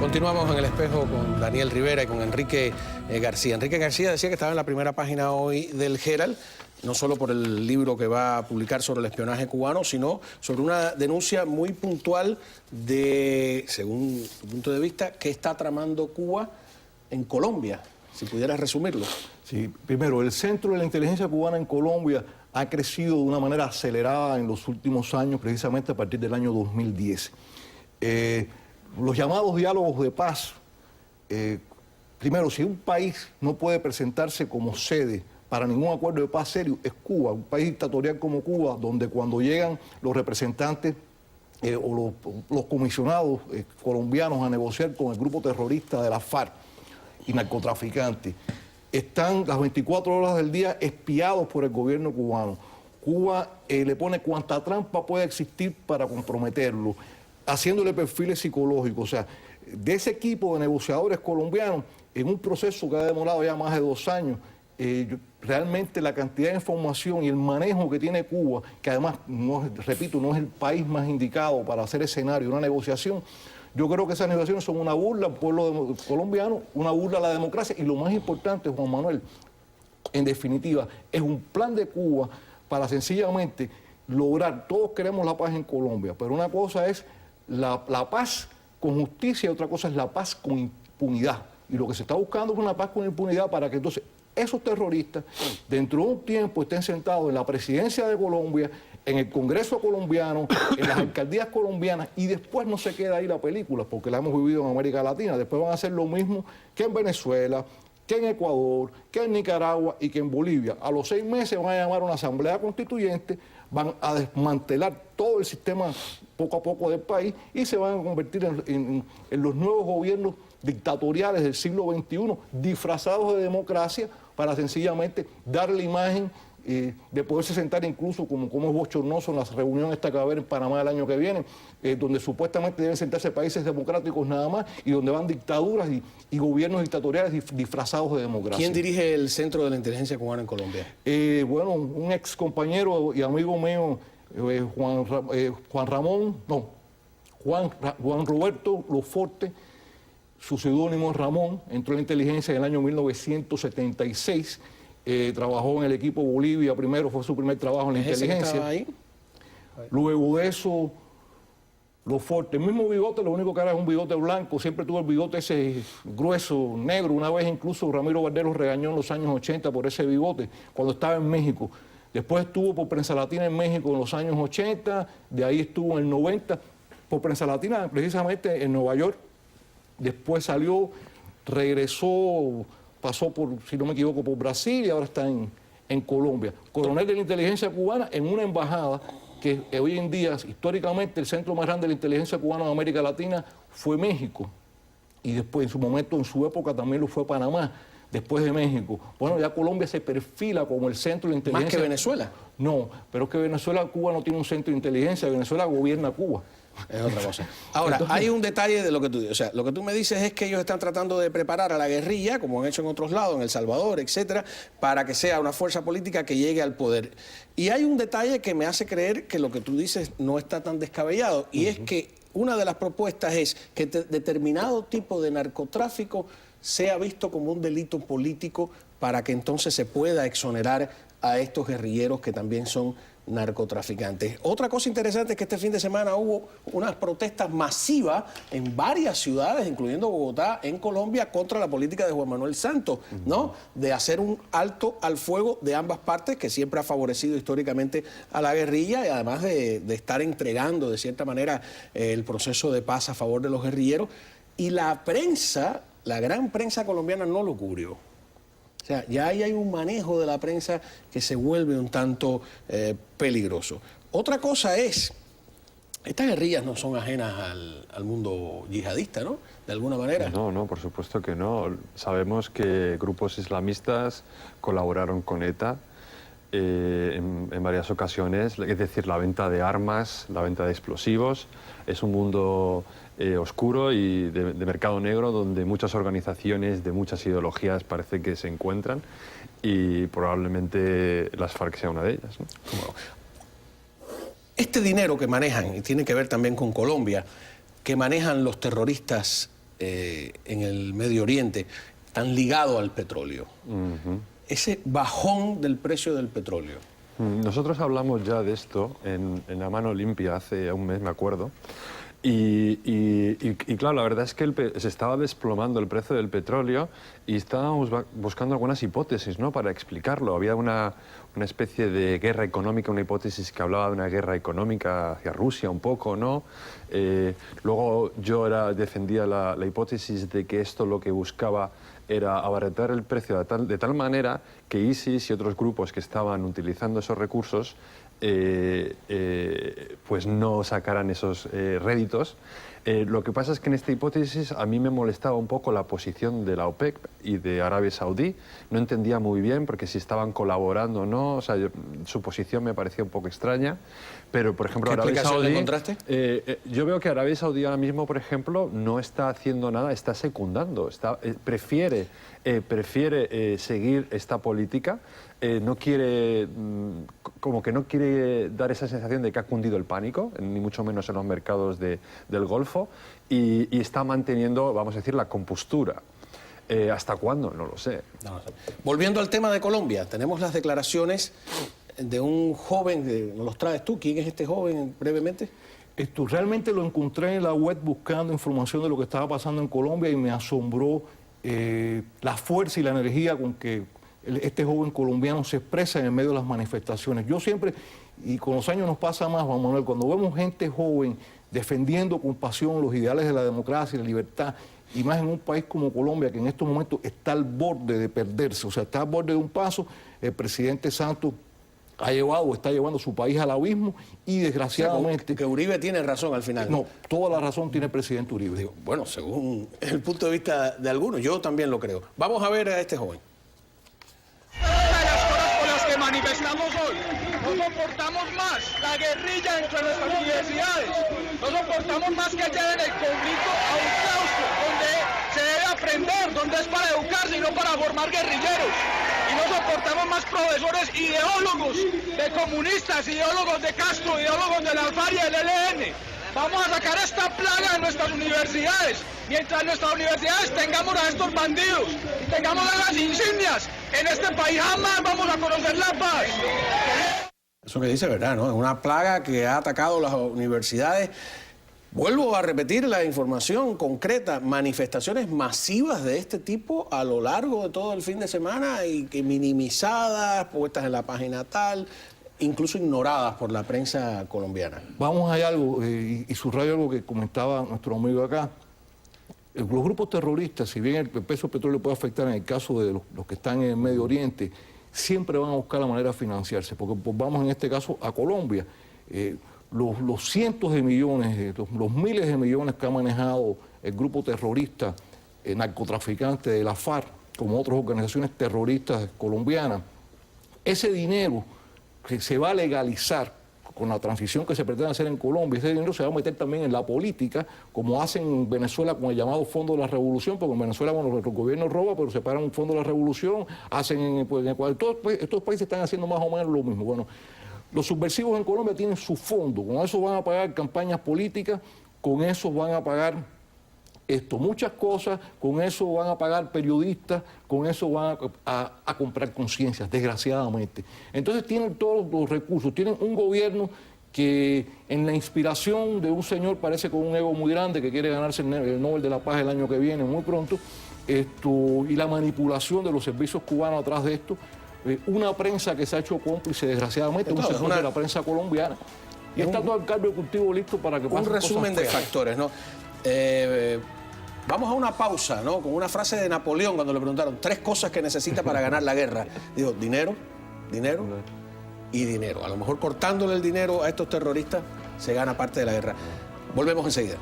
Continuamos en El Espejo con Daniel Rivera y con Enrique García. Enrique García decía que estaba en la primera página hoy del Herald, no solo por el libro que va a publicar sobre el espionaje cubano, sino sobre una denuncia muy puntual de, según su punto de vista, qué está tramando Cuba en Colombia, si pudieras resumirlo. Sí, primero, el Centro de la Inteligencia Cubana en Colombia ha crecido de una manera acelerada en los últimos años, precisamente a partir del año 2010. Los llamados diálogos de paz, primero, si un país no puede presentarse como sede para ningún acuerdo de paz serio, es Cuba, un país dictatorial como Cuba, donde cuando llegan los representantes o los comisionados colombianos a negociar con el grupo terrorista de la FARC y narcotraficantes, están las 24 horas del día espiados por el gobierno cubano. Cuba le pone cuanta trampa puede existir para comprometerlo, haciéndole perfiles psicológicos. O sea, de ese equipo de negociadores colombianos, en un proceso que ha demorado ya más de 2 años, realmente la cantidad de información y el manejo que tiene Cuba, que además, repito, no es el país más indicado para hacer escenario de una negociación, yo creo que esas negociaciones son una burla al pueblo colombiano, una burla a la democracia y lo más importante, Juan Manuel, en definitiva, es un plan de Cuba para sencillamente lograr, todos queremos la paz en Colombia, pero una cosa es la paz con justicia y otra cosa es la paz con impunidad. Y lo que se está buscando es una paz con impunidad para que entonces esos terroristas dentro de un tiempo estén sentados en la presidencia de Colombia, en el Congreso colombiano, en las alcaldías colombianas, y después no se queda ahí la película, porque la hemos vivido en América Latina. Después van a hacer lo mismo que en Venezuela, que en Ecuador, que en Nicaragua y que en Bolivia. A los 6 meses van a llamar a una asamblea constituyente, van a desmantelar todo el sistema poco a poco del país y se van a convertir en los nuevos gobiernos dictatoriales del siglo XXI, disfrazados de democracia para sencillamente darle la imagen de poderse sentar incluso como es bochornoso en la reunión esta que va a haber en Panamá el año que viene, donde supuestamente deben sentarse países democráticos nada más y donde van dictaduras y gobiernos dictatoriales disfrazados de democracia. ¿Quién dirige el Centro de la Inteligencia Cubana en Colombia? Bueno, un ex compañero y amigo mío, Juan Roberto Loforte, su seudónimo es Ramón, entró en la inteligencia en el año 1976, trabajó en el equipo Bolivia primero, fue su primer trabajo en la inteligencia. ¿Estaba ahí? Luego de eso, Loforte, el mismo bigote, lo único que era es un bigote blanco, siempre tuvo el bigote ese grueso, negro. Una vez incluso Ramiro Valdés regañó en los años 80 por ese bigote, cuando estaba en México. Después estuvo por Prensa Latina en México en los años 80, de ahí estuvo en el 90, por Prensa Latina precisamente en Nueva York. Después salió, regresó, pasó por, si no me equivoco, por Brasil y ahora está en Colombia. Coronel de la inteligencia cubana en una embajada que hoy en día, históricamente, el centro más grande de la inteligencia cubana en América Latina fue México. Y después, en su momento, en su época, también lo fue Panamá, después de México. Bueno, ya Colombia se perfila como el centro de inteligencia. ¿Más que Venezuela? No, pero es que Venezuela, Cuba no tiene un centro de inteligencia, Venezuela gobierna Cuba. Es otra cosa. Ahora, entonces, hay un detalle de lo que tú dices. O sea, lo que tú me dices es que ellos están tratando de preparar a la guerrilla, como han hecho en otros lados, en El Salvador, etcétera, para que sea una fuerza política que llegue al poder. Y hay un detalle que me hace creer que lo que tú dices no está tan descabellado, y es que una de las propuestas es que determinado tipo de narcotráfico sea visto como un delito político para que entonces se pueda exonerar a estos guerrilleros que también son narcotraficantes. Otra cosa interesante es que este fin de semana hubo unas protestas masivas en varias ciudades, incluyendo Bogotá, en Colombia, contra la política de Juan Manuel Santos, ¿no? De hacer un alto al fuego de ambas partes, que siempre ha favorecido históricamente a la guerrilla y además de estar entregando de cierta manera el proceso de paz a favor de los guerrilleros. Y la prensa, la gran prensa colombiana no lo cubrió. O sea, ya ahí hay un manejo de la prensa que se vuelve un tanto peligroso. Otra cosa es, estas guerrillas no son ajenas al mundo yihadista, ¿no? De alguna manera. No, por supuesto que no. Sabemos que grupos islamistas colaboraron con ETA en varias ocasiones, es decir, la venta de armas, la venta de explosivos. Es un mundo oscuro y de mercado negro donde muchas organizaciones de muchas ideologías parece que se encuentran y probablemente las FARC sea una de ellas, ¿no? Este dinero que manejan, y tiene que ver también con Colombia, que manejan los terroristas en el Medio Oriente, están ligados al petróleo. Ese bajón del precio del petróleo. Nosotros hablamos ya de esto en La Mano Limpia hace un mes, me acuerdo. Y claro, la verdad es que se estaba desplomando el precio del petróleo y estábamos buscando algunas hipótesis, ¿no?, para explicarlo. Había una especie de guerra económica, una hipótesis que hablaba de una guerra económica hacia Rusia un poco, ¿no? Luego yo defendía la hipótesis de que esto lo que buscaba era abaratar el precio de tal manera que ISIS y otros grupos que estaban utilizando esos recursos pues no sacaran esos réditos. Lo que pasa es que en esta hipótesis a mí me molestaba un poco la posición de la OPEC y de Arabia Saudí. No entendía muy bien porque si estaban colaborando o no, o sea, su posición me parecía un poco extraña. Pero, por ejemplo, ¿Qué Arabia Saudí, le encontraste? yo veo que Arabia Saudí ahora mismo, por ejemplo, no está haciendo nada, está secundando, prefiere seguir esta política. No quiere, como que no quiere dar esa sensación de que ha cundido el pánico, ni mucho menos en los mercados del Golfo, y está manteniendo, vamos a decir, la compostura. ¿Hasta cuándo? No lo sé. No. Volviendo al tema de Colombia, tenemos las declaraciones de un joven, ¿nos los traes tú? ¿Quién es este joven, brevemente? Esto realmente lo encontré en la web buscando información de lo que estaba pasando en Colombia y me asombró la fuerza y la energía con que este joven colombiano se expresa en el medio de las manifestaciones. Yo siempre, y con los años nos pasa más, Juan Manuel, cuando vemos gente joven defendiendo con pasión los ideales de la democracia y la libertad, y más en un país como Colombia, que en estos momentos está al borde de perderse, o sea, está al borde de un paso, el presidente Santos está llevando su país al abismo y desgraciadamente... Que Uribe tiene razón al final. No, toda la razón tiene el presidente Uribe. Digo, bueno, según el punto de vista de algunos, yo también lo creo. Vamos a ver a este joven. Manifestamos hoy, no soportamos más la guerrilla dentro de nuestras universidades, no soportamos más que lleven el conflicto a un claustro donde se debe aprender, donde es para educarse y no para formar guerrilleros, y no soportamos más profesores ideólogos de comunistas, ideólogos de Castro, ideólogos de la FARC y del ELN. Vamos a sacar esta plaga de nuestras universidades. Mientras en nuestras universidades tengamos a estos bandidos y tengamos a las insignias, en este país jamás vamos a conocer la paz. Eso que dice, ¿verdad? ¿No? Es una plaga que ha atacado las universidades. Vuelvo a repetir la información concreta, manifestaciones masivas de este tipo a lo largo de todo el fin de semana y que minimizadas, puestas en la página tal, incluso ignoradas por la prensa colombiana. Vamos a algo, y subrayo algo que comentaba nuestro amigo acá. Los grupos terroristas, si bien el peso del petróleo puede afectar en el caso de los que están en el Medio Oriente, siempre van a buscar la manera de financiarse, porque pues, vamos en este caso a Colombia. Los cientos de millones, los miles de millones que ha manejado el grupo terrorista narcotraficante de la FARC, como otras organizaciones terroristas colombianas, ese dinero que se va a legalizar con la transición que se pretende hacer en Colombia, ese dinero se va a meter también en la política, como hacen en Venezuela con el llamado Fondo de la Revolución, porque en Venezuela, bueno, el gobierno roba, pero separan un Fondo de la Revolución, hacen en Ecuador, estos países están haciendo más o menos lo mismo. Bueno, los subversivos en Colombia tienen su fondo, con eso van a pagar campañas políticas, con eso van a pagar muchas cosas, con eso van a pagar periodistas, con eso van a comprar conciencias, desgraciadamente. Entonces tienen todos los recursos, tienen un gobierno que en la inspiración de un señor parece con un ego muy grande que quiere ganarse el Nobel de la Paz el año que viene, muy pronto, y la manipulación de los servicios cubanos atrás de esto, una prensa que se ha hecho cómplice, desgraciadamente, un sector de la prensa colombiana, y está todo el caldo de cultivo listo para que pasen cosas feas. Un resumen de factores, ¿no? Vamos a una pausa, ¿no? Con una frase de Napoleón cuando le preguntaron 3 cosas que necesita para ganar la guerra. Dijo, dinero, dinero y dinero. A lo mejor cortándole el dinero a estos terroristas se gana parte de la guerra. Volvemos enseguida.